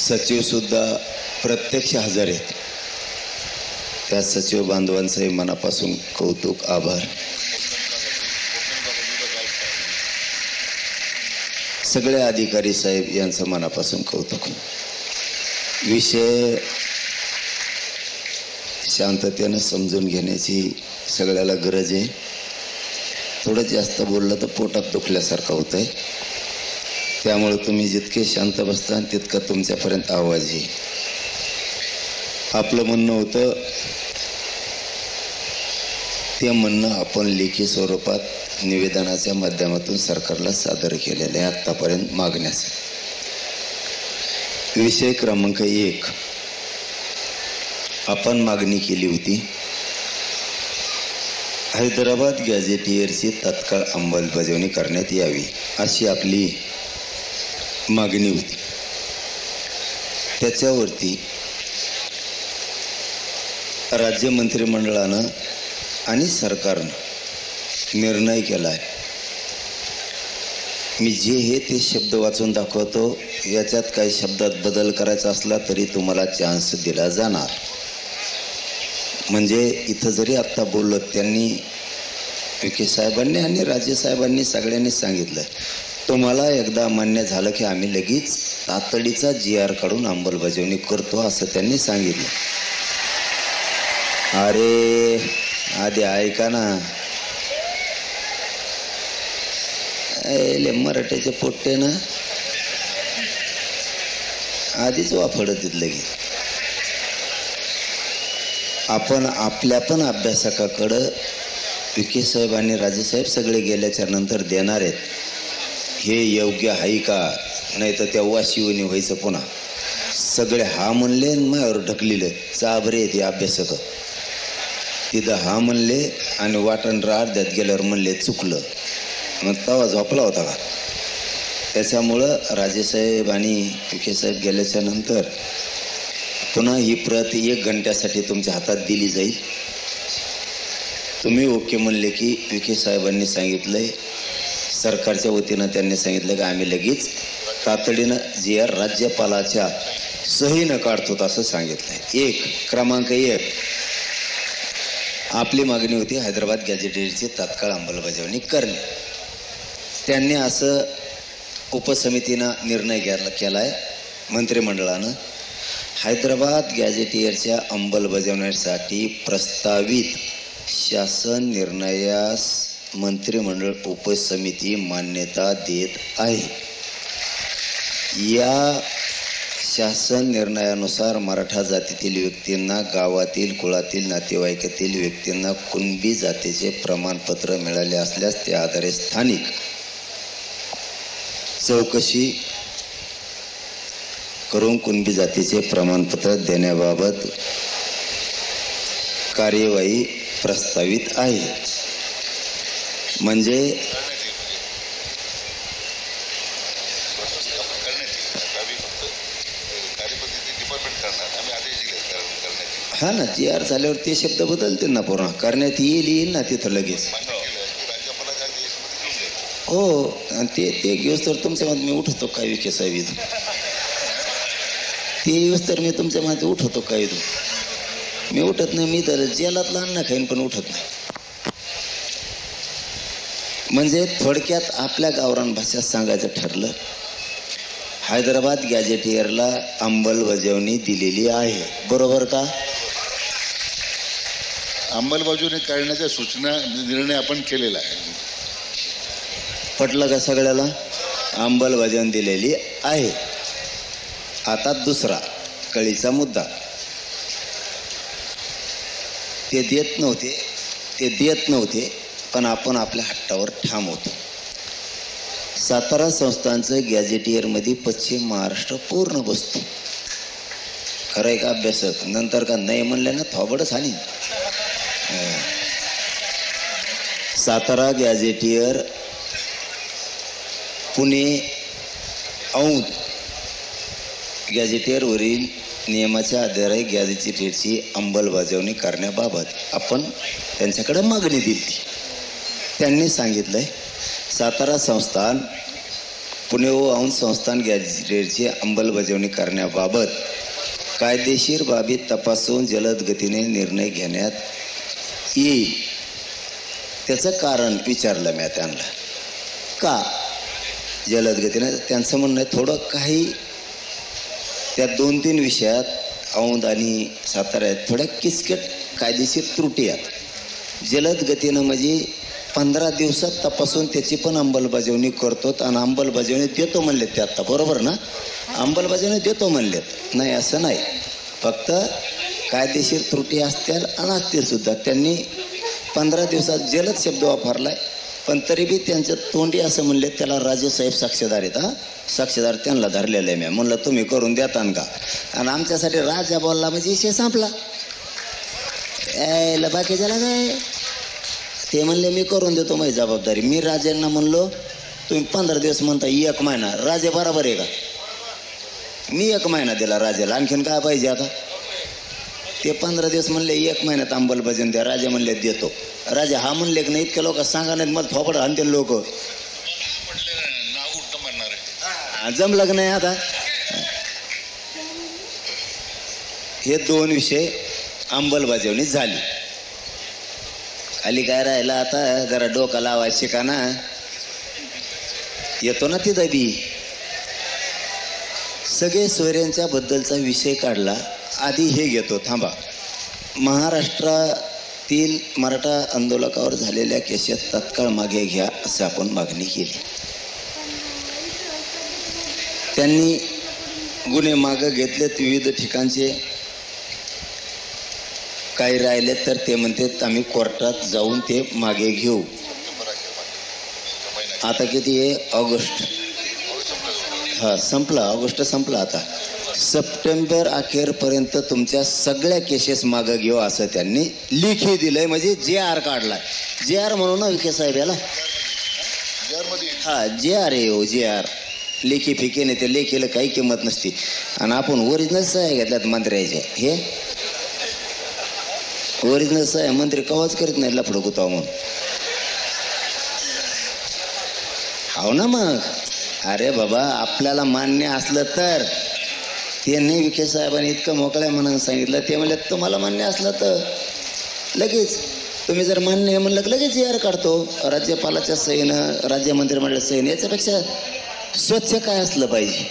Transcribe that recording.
सचिवसुद्धा प्रत्यक्ष हजर आहेत. त्या सचिव बांधवांचंही मनापासून कौतुक, आभार. सगळे अधिकारी साहेब यांचं मनापासून कौतुक. विषय शांततेनं समजून घेण्याची सगळ्याला गरज आहे. थोडं जास्त बोललं तर पोटात दुखल्यासारखं होतं आहे. त्यामुळे तुम्ही जितके शांत बसता तितका तुमच्यापर्यंत आवाज येईल. आपलं म्हणणं होतं ते म्हणणं आपण लेखी स्वरूपात निवेदनाच्या माध्यमातून सरकारला सादर केलेलं आहे आत्तापर्यंत मागण्याचं. विषय क्रमांक 1, आपण मागणी केली होती हैदराबाद गॅझेटियरची तत्काळ अंमलबजावणी करण्यात यावी अशी आपली मागणी होती. त्याच्यावरती राज्य मंत्रिमंडळानं आणि सरकारनं निर्णय केला आहे. मी जे हे ते शब्द वाचून दाखवतो. याच्यात काही शब्दात बदल करायचा असला तरी तुम्हाला चान्स दिला जाणार. म्हणजे इथं जरी आत्ता बोललो त्यांनी विखे साहेबांनी आणि राज्यसाहेबांनी सगळ्यांनी सांगितलं तुम्हाला एकदा मान्य झालं की आम्ही लगेच तातडीचा GR काढून अंमलबजावणी करतो असं त्यांनी सांगितलं. अरे आधी ऐका ना, मराठ्याचे पोट्टे ना आधीच वाफडत तिथलं की आपण आपल्या पण अभ्यासकाकडं विखे साहेब आणि राजेसाहेब सगळे गेल्याच्या नंतर देणार आहेत. हे योग्य आहे का? नाही तर तेव्हा शिवणी व्हायचं. पुन्हा सगळे हा म्हणले माझ्यावर ढकलिले चाबरे येते अभ्यासक. तिथं हा म्हणले आणि वाटण अर्ध्यात गेल्यावर म्हणले चुकलं. मग तवा झोपला होता का? त्याच्यामुळं राजेसाहेब आणि विखे साहेब गेल्याच्या नंतर पुन्हा ही प्रत 1 घंट्यासाठी तुमच्या हातात दिली जाईल. तुम्ही ओके म्हणले की विखे साहेबांनी सांगितलंय, सरकारच्या वतीनं त्यांनी सांगितलं की आम्ही लगेच तातडीनं GR राज्यपालाच्या सहीनं काढतो असं सांगितलंय. क्रमांक 1 आपली मागणी होती हैदराबाद गॅझेटियरची तात्काळ अंमलबजावणी करणे. त्यांनी असं उपसमितीनं निर्णय केला आहे मंत्रिमंडळानं. हैदराबाद गॅझेटियरच्या अंमलबजावणीसाठी प्रस्तावित शासन निर्णयास मंत्रिमंडळ उपसमिती मान्यता देत आहे. या शासन निर्णयानुसार मराठा जातीतील व्यक्तींना, गावातील कुळातील नातेवाईकातील व्यक्तींना कुणबी जातीचे प्रमाणपत्र मिळाले असल्यास त्या आधारे स्थानिक चौकशी करून कुणबी जातीचे प्रमाणपत्र देण्याबाबत कार्यवाही प्रस्तावित आहे. म्हणजे हा ना, GR झाल्यावर ते शब्द बदलतील ना, पूर्ण करण्यात येईल ना तिथं लगेच. हो, आणि ते घेऊस तर तुमच्या मध्ये मी उठवतो काय विखे साहेब इथं. ते येऊस तर मी तुमच्या मध्ये उठवतो काय इथं. मी उठत नाही. मी तर जेलात लहान ना खाईन पण उठत नाही. म्हणजे थोडक्यात आपल्या गावरान भाषेत सांगायचं ठरलं, हैदराबाद गॅझेटियरला अंमलबजावणी दिलेली आहे. बरोबर का? अंमलबजावणी करण्याच्या सूचना निर्णय आपण केलेला आहे. पटलं का सगळ्याला? अंमलबजावणी दिलेली आहे. आता दुसरा कळीचा मुद्दा. ते देत नव्हते पण आपण आपल्या हट्टावर ठाम होतो. सातारा संस्थांचं गॅझेटियरमध्ये पश्चिम महाराष्ट्र पूर्ण बसतो. खरं आहे का अभ्यासक? नंतर का नाही म्हणलं ना थोबडच आणि सातारा गॅझेटियर पुणे औंध गॅझेटियरवरील नियमाच्या आधारे गॅझेटियरची अंमलबजावणी करण्याबाबत आपण त्यांच्याकडे मागणी दिली. त्यांनी सांगितलंय सातारा संस्थान पुणे व औंध संस्थान गॅजेटची अंमलबजावणी करण्याबाबत कायदेशीर बाबी तपासून जलद गतीने निर्णय घेण्यात येईल. त्याचं कारण विचारलं मी त्यांना, का जलद गतीने? त्यांचं म्हणणं आहे थोडं काही त्या 2-3 विषयात औंध आणि साताऱ्यात थोड्या किचकट कायदेशीर त्रुटी आहेत. जलद गतीनं म्हणजे 15 दिवसात तपासून त्याची पण अंमलबजावणी करतो आणि अंमलबजावणी देतो म्हणलेत ते आत्ता, बरोबर ना? अंमलबजावणी देतो म्हणलेत, नाही असं नाही, फक्त कायदेशीर त्रुटी असतील आणि असतील सुद्धा. त्यांनी 15 दिवसात जलद शब्द वापरलाय, पण तरी बी त्यांचं तोंडी असं म्हणले त्याला राजेसाहेब साक्षीदार आहेत. साक्षीदार त्यांना धरलेलं आहे. मी म्हणलं तुम्ही करून देतान का? आणि आमच्यासाठी राजा बोलला म्हणजे विषय संपला. यायला बाकीच्याला काय? ते म्हणले मी करून देतो माझी जबाबदारी. मी राजांना म्हणलो तुम्ही 15 दिवस म्हणता 1 महिना, राजे बरोबर आहे का? मी 1 महिना दिला राजाला, आणखीन काय पाहिजे आता? ते 15 दिवस म्हणले 1 महिन्यात अंमलबजावणी द्या. राजा म्हणले देतो. राजा हा म्हणले की नाही, इतक्या लोक सांगा नाहीत मला थोपड आणते लोक. जमलं की नाही आता? हे 2 विषय अंमलबजावणी झाली. खाली काय राहिला आता? जरा डोका लावायचं शिकाना, येतो ना तिथं बी. सगळे सोयऱ्यांच्या बद्दलचा विषय काढला. आधी हे घेतो, थांबा. महाराष्ट्रातील मराठा आंदोलकावर झालेल्या केसेस तत्काळ मागे घ्या असं आपण मागणी केली. त्यांनी गुन्हे मागे घेतलेत विविध ठिकाणचे. काही राहिले तर ते म्हणतात आम्ही कोर्टात जाऊन ते मागे घेऊ. आता किती आहे? ऑगस्ट. संपला, ऑगस्ट संपला. आता सप्टेंबर अखेरपर्यंत तुमच्या सगळ्या केसेस मागं घेऊ असं त्यांनी लिखी दिलंय. म्हणजे JR काढलाय. JR म्हणून ना विखे साहेब याला, JR आहे हो, JR. लेखी फिके नाही, ते लेखीला काही किंमत नसती. आणि आपण ओरिजिनल सह्या घेतल्यात मंत्र्याच्या. हे ओरिजिनल सह्या मंत्री कवाच करीत नाही लफडं गुताव म्हणून. हो ना मग. अरे बाबा आपल्याला मान्य असलं तर. त्यांनी विखे साहेबांनी इतकं मोकळ्या मनानं सांगितलं. ते म्हणले तुम्हाला मान्य असलं तर लगेच, तुम्ही जर मान्य आहे म्हणलं लगेच JR काढतो राज्यपालाच्या सहीनं, राज्य मंत्रिमंडळाच्या सहीनं. याच्यापेक्षा स्वच्छ काय असलं पाहिजे?